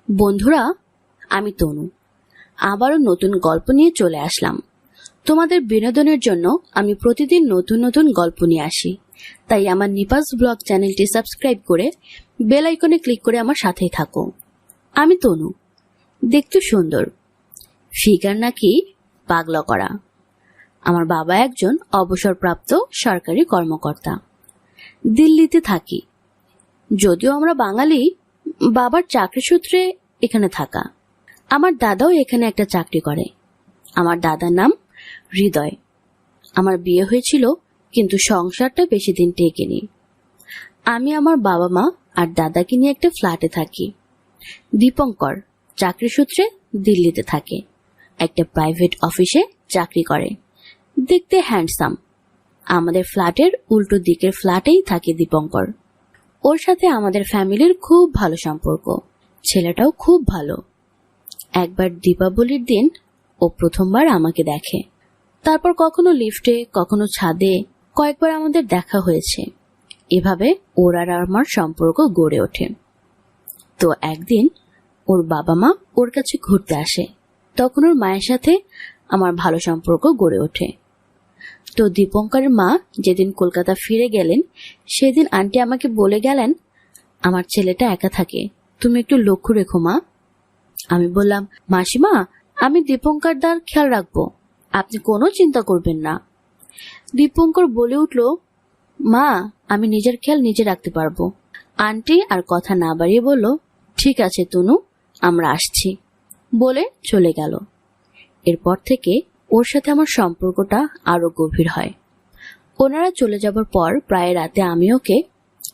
বন্ধুরা, আমি তনু আবারও নতুন গল্প নিয়ে চলে আসলাম। তোমাদের বিনোদনের জন্য আমি প্রতিদিন নতুন নতুন গল্প নিয়ে আসি, তাই আমার নিপাস ব্লগ চ্যানেলটি সাবস্ক্রাইব করে বেল আইকনে ক্লিক করে আমার সাথেই থাকো। আমি তনু, দেখতে সুন্দর, ফিগার নাকি পাগলা করা। আমার বাবা একজন অবসরপ্রাপ্ত সরকারি কর্মকর্তা, দিল্লিতে থাকি। যদিও আমরা বাঙালি, বাবার চাকরি সূত্রে এখানে থাকা। আমার দাদাও এখানে একটা চাকরি করে। আমার দাদার নাম হৃদয়। আমার বিয়ে হয়েছিল, কিন্তু সংসারটা বেশি দিন টেকেনি। আমি আমার বাবা মা আর দাদাকে নিয়ে একটা ফ্ল্যাটে থাকি। দীপঙ্কর চাকরি সূত্রে দিল্লিতে থাকে, একটা প্রাইভেট অফিসে চাকরি করে। দেখতে হ্যান্ডসাম। আমাদের ফ্ল্যাটের উল্টো দিকের ফ্ল্যাটেই থাকে দীপঙ্কর। ওর সাথে আমাদের ফ্যামিলির খুব ভালো সম্পর্ক। ছেলেটাও খুব ভালো। একবার দীপাবলির দিন ও প্রথমবার আমাকে দেখে। তারপর কখনো লিফটে, কখনো ছাদে কয়েকবার আমাদের দেখা হয়েছে। এভাবে ওর আর আমার সম্পর্ক গড়ে ওঠে। তো একদিন ওর বাবা মা ওর কাছে ঘুরতে আসে। তখন ওর মায়ের সাথে আমার ভালো সম্পর্ক গড়ে ওঠে। তো দীপঙ্করের মা যেদিন কলকাতা ফিরে গেলেন, সেদিন আন্টি আমাকে বলে গেলেন, আমার ছেলেটা একা থাকে, তুমি একটু লক্ষ্য রেখো মা। আমি বললাম, মাসিমা, আমি দীপঙ্কর দার খেয়াল রাখবো, আপনি কোনো চিন্তা করবেন না। দীপঙ্কর বলে উঠল, মা, আমি নিজের খেয়াল নিজে রাখতে পারবো। আন্টি আর কথা না বাড়িয়ে বলল, ঠিক আছে তনু, আমরা আসছি, বলে চলে গেল। এরপর থেকে ওর সাথে আমার সম্পর্কটা আরো গভীর হয়। ওনারা চলে যাবার পর প্রায় রাতে আমি ওকে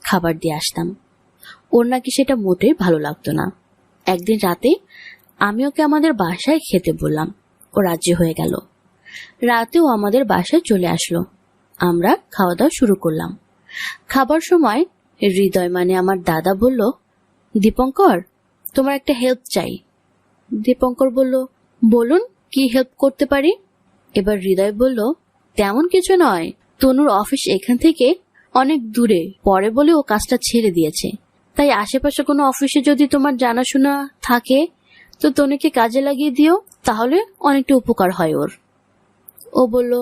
খাবার দিয়ে আসতাম। ওর নাকি সেটা মোটেই ভালো লাগতো না। একদিন রাতে আমি ওকে আমাদের বাসায় খেতে বললাম। ও রাজি হয়ে গেল। রাতেও আমাদের বাসায় চলে আসলো। আমরা খাওয়া দাওয়া শুরু করলাম। খাবার সময় হৃদয় মানে আমার দাদা বলল, দীপঙ্কর, তোমার একটা হেল্প চাই। দীপঙ্কর বলল, বলুন, কি হেল্প করতে পারি? এবার হৃদয় বলল, তেমন কিছু নয়, তনুর অফিস এখান থেকে অনেক দূরে পরে বলে ও কাজটা ছেড়ে দিয়েছে। তাই আশেপাশে কোনো অফিসে যদি তোমার জানাশোনা থাকে তো তনুকে কাজে লাগিয়ে দিও, তাহলে অনেকটা উপকার হয় ওর। ও বলল,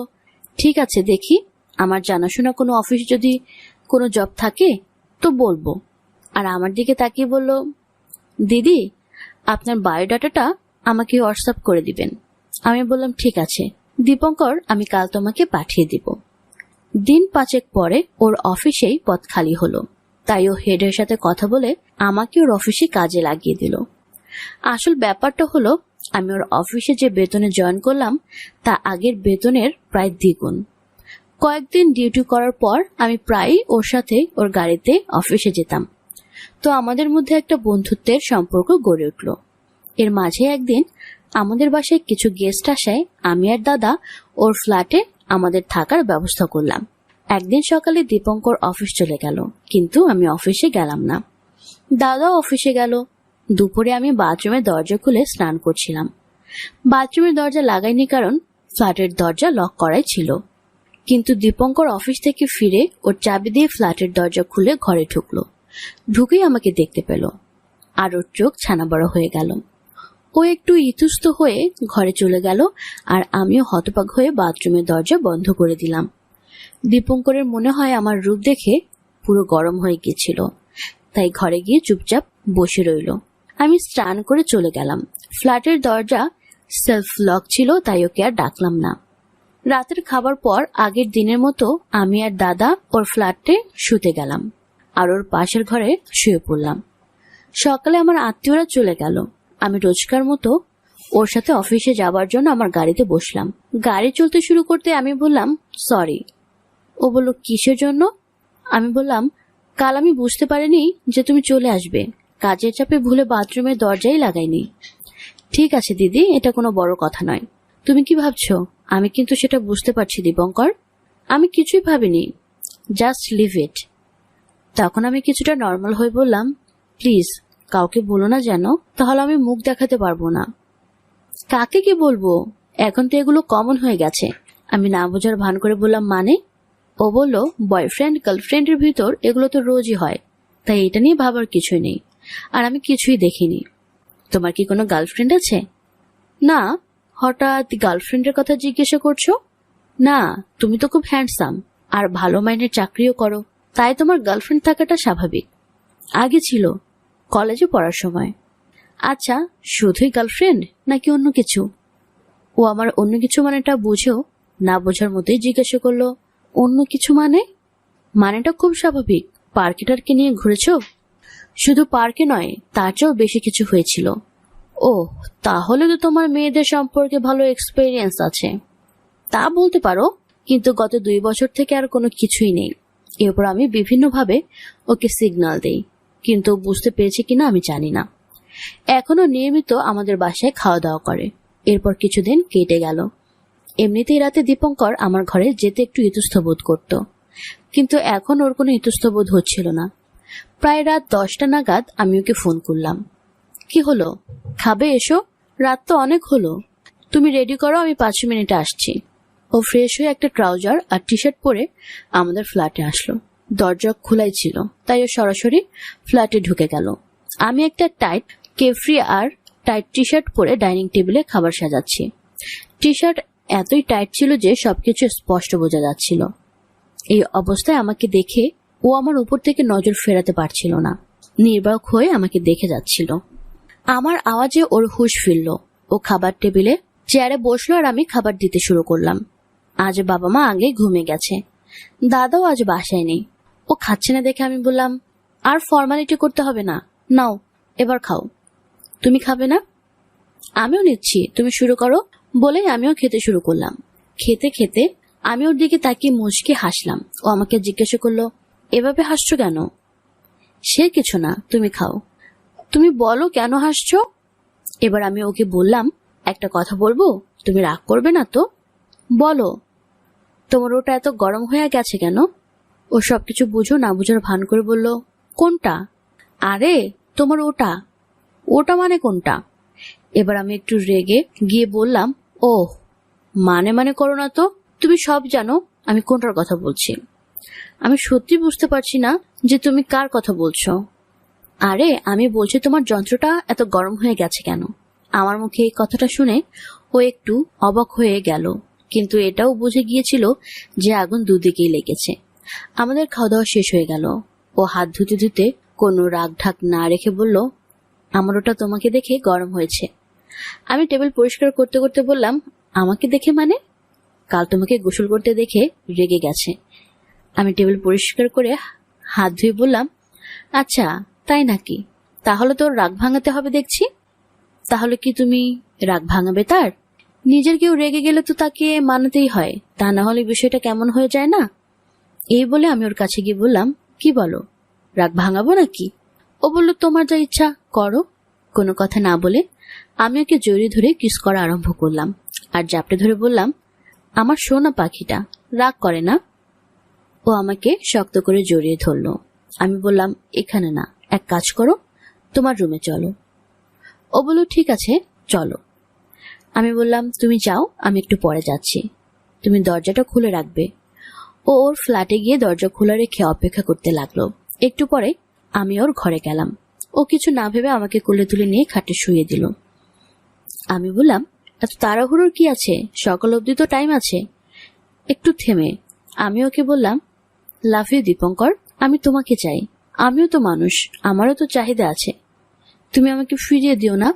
ঠিক আছে, দেখি আমার জানাশোনা কোনো অফিস যদি কোনো জব থাকে তো বলবো। আর আমার দিকে তাকিয়ে বলল, দিদি, আপনার বায়োডাটাটা আমাকে হোয়াটসঅ্যাপ করে দিবেন। আমি বললাম, ঠিক আছে দীপঙ্কর, আমি কাল তোমাকে পাঠিয়ে দিব। দিন 5 পরে ওর অফিসেই পদ খালি হলো। তাই ও হেডের সাথে কথা বলে আমাকে ওর অফিসে কাজে লাগিয়ে দিল। আসল ব্যাপারটা হলো, আমি ওর অফিসে যে বেতনে জয়েন করলাম তা আগের বেতনের প্রায় দ্বিগুণ। কয়েকদিন ডিউটি করার পর আমি প্রায়ই ওর সাথে ওর গাড়িতে অফিসে যেতাম। তো আমাদের মধ্যে একটা বন্ধুত্বের সম্পর্ক গড়ে উঠল। এর মাঝে একদিন আমাদের বাসায় কিছু গেস্ট আসায় আমি আর দাদা ওর ফ্ল্যাটে আমাদের থাকার ব্যবস্থা করলাম। একদিন সকালে দীপঙ্কর অফিস চলে গেল, কিন্তু আমি অফিসে গেলাম না। দাদাও অফিসে গেল। দুপুরে আমি বাথরুমের দরজা খুলে স্নান করছিলাম। বাথরুমের দরজা লাগাইনি, কারণ ফ্ল্যাটের দরজা লক করাই ছিল। কিন্তু দীপঙ্কর অফিস থেকে ফিরে ওর চাবি দিয়ে ফ্ল্যাটের দরজা খুলে ঘরে ঢুকলো। ঢুকেই আমাকে দেখতে পেল, আর ওর চোখ ছানা বড় হয়ে গেল। ও একটু ইতস্ত হয়ে ঘরে চলে গেল, আর আমিও হতবাক হয়ে বাথরুমের দরজা বন্ধ করে দিলাম। দীপঙ্করের মনে হয় আমার রূপ দেখে পুরো গরম হয়ে গিয়েছিল, তাই ঘরে গিয়ে চুপচাপ বসে রইল। আমি স্নান করে চলে গেলাম। ফ্ল্যাটের দরজা সেলফ লক ছিল, তাই ওকে আর ডাকলাম না। রাতের খাবার পর আগের দিনের মতো আমি আর দাদা ওর ফ্ল্যাটে শুতে গেলাম, আর ওর পাশের ঘরে শুয়ে পড়লাম। সকালে আমার আত্মীয়রা চলে গেল। আমি রোজকার মতো ওর সাথে অফিসে যাবার জন্য আমার গাড়িতে বসলাম। গাড়ি চলতে শুরু করতে আমি বললাম, সরি। ও বলল, কিসের জন্য? আমি বললাম, কাল আমি বুঝতে পারিনি যে তুমি চলে আসবে। কাজের চাপে ভুলে বাথরুমের দরজাই লাগাইনি। ঠিক আছে দিদি, এটা কোনো বড় কথা নয়। তুমি কি ভাবছো? আমি কিন্তু সেটা বুঝতে পারছি দীপঙ্কর। আমি কিছুই ভাবিনি, জাস্ট লিভ ইট। তখন আমি কিছুটা নর্মাল হয়ে বললাম, প্লিজ কাউকে বলো না যেন, তাহলে আমি মুখ দেখাতে পারবো না। কাকে কি বলবো? এখন তো এগুলো কমন হয়ে গেছে। আমি না বোঝার ভান করে বললাম, মানে? ও বলল, বয়ফ্রেন্ড গার্লফ্রেন্ডের ভিতর এগুলো তো রোজই হয়, তাই এটা নিয়ে ভাবার কিছুই নেই। আর আমি কিছুই দেখিনি। তোমার কি কোনো গার্লফ্রেন্ড আছে? না। হঠাৎ গার্লফ্রেন্ডের কথা জিজ্ঞাসা করছো? না, তুমি তো খুব হ্যান্ডসাম আর ভালো মাইনের চাকরিও করো, তাই তোমার গার্লফ্রেন্ড থাকাটা স্বাভাবিক। আগে ছিল, কলেজে পড়ার সময়। আচ্ছা, শুধুই গার্লফ্রেন্ড নাকি অন্য কিছু? ও আমার অন্য কিছু মানেটা বুঝেও না বোঝার মতোই জিজ্ঞাসা করলো, অন্য কিছু মানে? মানেটা খুব স্বাভাবিক। পার্কে টার্কে নিয়ে ঘুরেছো? শুধু পার্কে নয়, তার চেয়েও বেশি কিছু হয়েছিল। ও, তাহলে তো তোমার মেয়েদের সম্পর্কে ভালো এক্সপেরিয়েন্স আছে। তা বলতে পারো, কিন্তু গত 2 বছর থেকে আর কোনো কিছুই নেই। এরপর আমি বিভিন্নভাবে ওকে সিগন্যাল দেই, কিন্তু বুঝতে পেরেছে কিনা আমি জানি না। এখনো নিয়মিত আমাদের বাসায় খাওয়া দাওয়া করে। এরপর কিছুদিন কেটে গেল। এমনিতেই রাতে দীপঙ্কর আমার ঘরে যেতে একটু ইতস্তবোধ করত, কিন্তু এখন ওর কোনো ইতস্তবোধ হচ্ছিল না। প্রায় রাত 10টা নাগাদ আমি ওকে ফোন করলাম। কি হলো, খাবে? এসো, রাত তো অনেক হলো। তুমি রেডি করো, আমি 5 মিনিটে আসছি। ও ফ্রেশ হয়ে একটা ট্রাউজার আর টি শার্ট পরে আমাদের ফ্ল্যাটে আসলো। দরজা খোলাই ছিল, তাই ও সরাসরি ফ্ল্যাটে ঢুকে গেল। আমি একটা টাইট কেফ্রি আর টাইট টি শার্ট পরে ডাইনিং টেবিলে খাবার সাজাচ্ছি। টি শার্ট এতই টাইট ছিল যে সবকিছু স্পষ্ট বোঝা যাচ্ছিল। এই অবস্থায় আমাকে দেখে ও আমার উপর থেকে নজর ফেরাতে পারছিল না, নির্বাক হয়ে আমাকে দেখে যাচ্ছিল। আমার আওয়াজে ওর হুঁশ ফিরল। ও খাবার টেবিলে চেয়ারে বসলো আর আমি খাবার দিতে শুরু করলাম। আজ বাবা মা আগে ঘুমিয়ে গেছে, দাদাও আজ বাসায় নেই। ও খাচ্ছে না দেখে আমি বললাম, আর ফর্মালিটি করতে হবে না, নাও এবার খাও। তুমি খাবে না? আমিও নিচ্ছি, তুমি শুরু করো বলেই আমিও খেতে শুরু করলাম। খেতে খেতে আমি ওর দিকে তাকিয়ে মুচকে হাসলাম। ও আমাকে জিজ্ঞাসা করলো, এভাবে হাসছো কেন? সে কিছু না, তুমি খাও। তুমি বলো কেন হাসছো? এবার আমি ওকে বললাম, একটা কথা বলবো, তুমি রাগ করবে না তো? বলো। তোমার ওটা এত গরম হয়ে গেছে কেন? ও সবকিছু বুঝো না বুঝার ভান করে বলল, কোনটা? আরে তোমার ওটা। ওটা মানে কোনটা? এবার আমি একটু রেগে গিয়ে বললাম, ওহ, মানে করো না তো, তুমি সব জানো আমি কোনটার কথা বলছি। আমি সত্যি বুঝতে পারছি না যে তুমি কার কথা বলছো। আরে আমি বলছি তোমার যন্ত্রটা এত গরম হয়ে গেছে কেন। আমার মুখে এই কথাটা শুনে ও একটু অবাক হয়ে গেল, কিন্তু এটাও বুঝে গিয়েছিল যে আগুন দুদিকেই লেগেছে। আমাদের খাওয়া দাওয়া শেষ হয়ে গেল। ও হাত ধুতে ধুতে কোনো রাগ ঢাক না রেখে বলল, আমার ওটা তোমাকে দেখে গরম হয়েছে। আমি টেবিল পরিষ্কার করতে করতে বললাম, আমাকে দেখে মানে? কাল তোমাকে গোসল করতে দেখে রেগে গেছে। আমি টেবিল পরিষ্কার করে হাত ধুয়ে বললাম, আচ্ছা তাই নাকি, তাহলে তোর রাগ ভাঙাতে হবে দেখছি। তাহলে কি তুমি রাগ ভাঙাবে তার? নিজের কেউ রেগে গেলে তো তাকে মানাতেই হয়, তা না হলে বিষয়টা কেমন হয়ে যায় না? এই বলে আমি ওর কাছে গিয়ে বললাম, কি বলো, রাগ ভাঙাবো নাকি? ও বলল, তোমার যা ইচ্ছা করো। কোনো কথা না বলে আমি ওকে জড়িয়ে ধরে কিস করা আরম্ভ করলাম আর জাপটে ধরে বললাম, আমার সোনা পাখিটা রাগ করে না। ও আমাকে শক্ত করে জড়িয়ে ধরলো। আমি বললাম, এখানে না, এক কাজ করো, তোমার রুমে চলো। ও বলল, ঠিক আছে চলো। আমি বললাম, তুমি যাও, আমি একটু পরে যাচ্ছি, তুমি দরজাটা খুলে রাখবে। ও ওর ফ্ল্যাটে গিয়ে দরজা খোলা রেখে অপেক্ষা করতে লাগলো। একটু পরে আমি ওর ঘরে গেলাম। ও কিছু না ভেবে আমাকে কোলে তুলে নিয়ে খাটে শুয়ে দিল। আমি বললাম, এত তাড়াহুড়োর কি আছে, সকাল অবধি তো টাইম আছে। একটু থেমে আমি ওকে বললাম, লাভ ইউ দীপঙ্কর, আমি তোমাকে চাই, আমিও তো মানুষ, আমারও তো চাহিদা আছে, তুমি আমাকে ফিরিয়ে দিও না।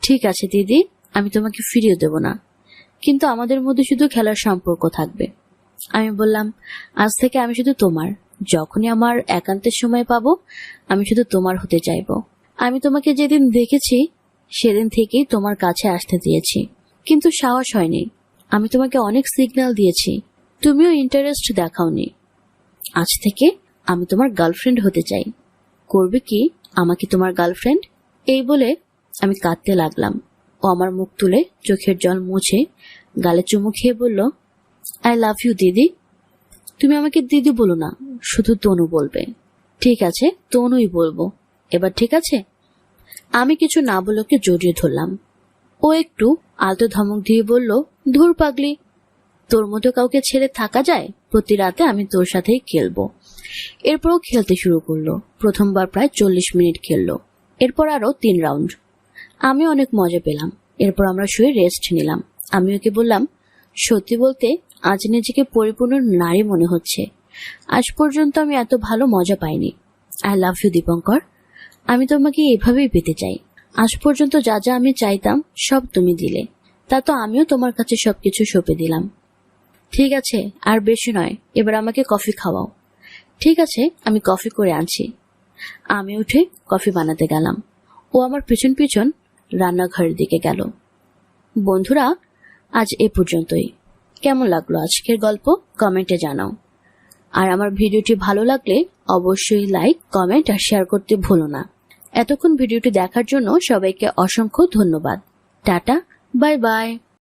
ঠিক আছে দিদি, আমি তোমাকে ফিরিয়ে দেব না, কিন্তু আমাদের মধ্যে শুধু খেলার সম্পর্ক থাকবে। আমি বললাম, আজ থেকে আমি শুধু তোমার, যখনই আমার একান্তের সময় পাবো আমি শুধু তোমার হতে চাইবো। আমি তোমাকে যেদিন দেখেছি সেদিন থেকেই তোমার কাছে আসতে দিয়েছি, কিন্তু সাহস হয়নি। আমি তোমাকে অনেক সিগন্যাল দিয়েছি, তুমিও ইন্টারেস্ট দেখাওনি। আজ থেকে আমি তোমার গার্লফ্রেন্ড হতে চাই, করবে কি আমাকে তোমার গার্লফ্রেন্ড? এই বলে আমি কাঁদতে লাগলাম। ও আমার মুখ তুলে চোখের জল মুছে গালে চুমু খেয়ে বলল, আই লাভ ইউ দিদি। তুমি আমাকে দিদি বলো না, শুধু তনু বলবে। ঠিক আছে, তনুই বলবো, এবার ঠিক আছে? আমি কিছু না বলে ওকে জড়িয়ে ধরলাম। ও একটু আলতো ধমক দিয়ে বলল, ধুর পাগলি, তোর মতো কাউকে ছেড়ে থাকা যায়? প্রতি রাতে আমি তোর সাথেই খেলবো। এরপরও খেলতে শুরু করলো। প্রথমবার প্রায় 40 মিনিট খেললো, এরপর আরো 3 রাউন্ড। আমি অনেক মজা পেলাম। এরপর আমরা শুয়ে রেস্ট নিলাম। আমি ওকে বললাম, সত্যি বলতে আজ নিজেকে পরিপূর্ণ নারী মনে হচ্ছে। আজ পর্যন্ত আমি এত ভালো মজা পাইনি। I love you Dipankar. আমি তোমাকে এভাবেই পেতে চাই। আজ পর্যন্ত যা যা আমি চাইতাম সব তুমি দিলে, তা তো আমিও তোমার কাছে সবকিছু সঁপে দিলাম। ঠিক আছে, আর বেশি নয়, এবার আমাকে কফি খাওয়াও। ঠিক আছে, আমি কফি করে আনছি। আমি উঠে কফি বানাতে গেলাম। ও আমার পিছন পিছন রান্নাঘরের দিকে গেল। বন্ধুরা, আজ এ পর্যন্তই। কেমন লাগলো আজকের গল্প কমেন্টে জানাও। আর আমার ভিডিওটি ভালো লাগলে অবশ্যই লাইক, কমেন্ট আর শেয়ার করতে ভুলো না। এতক্ষণ ভিডিওটি দেখার জন্য সবাইকে অসংখ্য ধন্যবাদ। Tata, bye bye.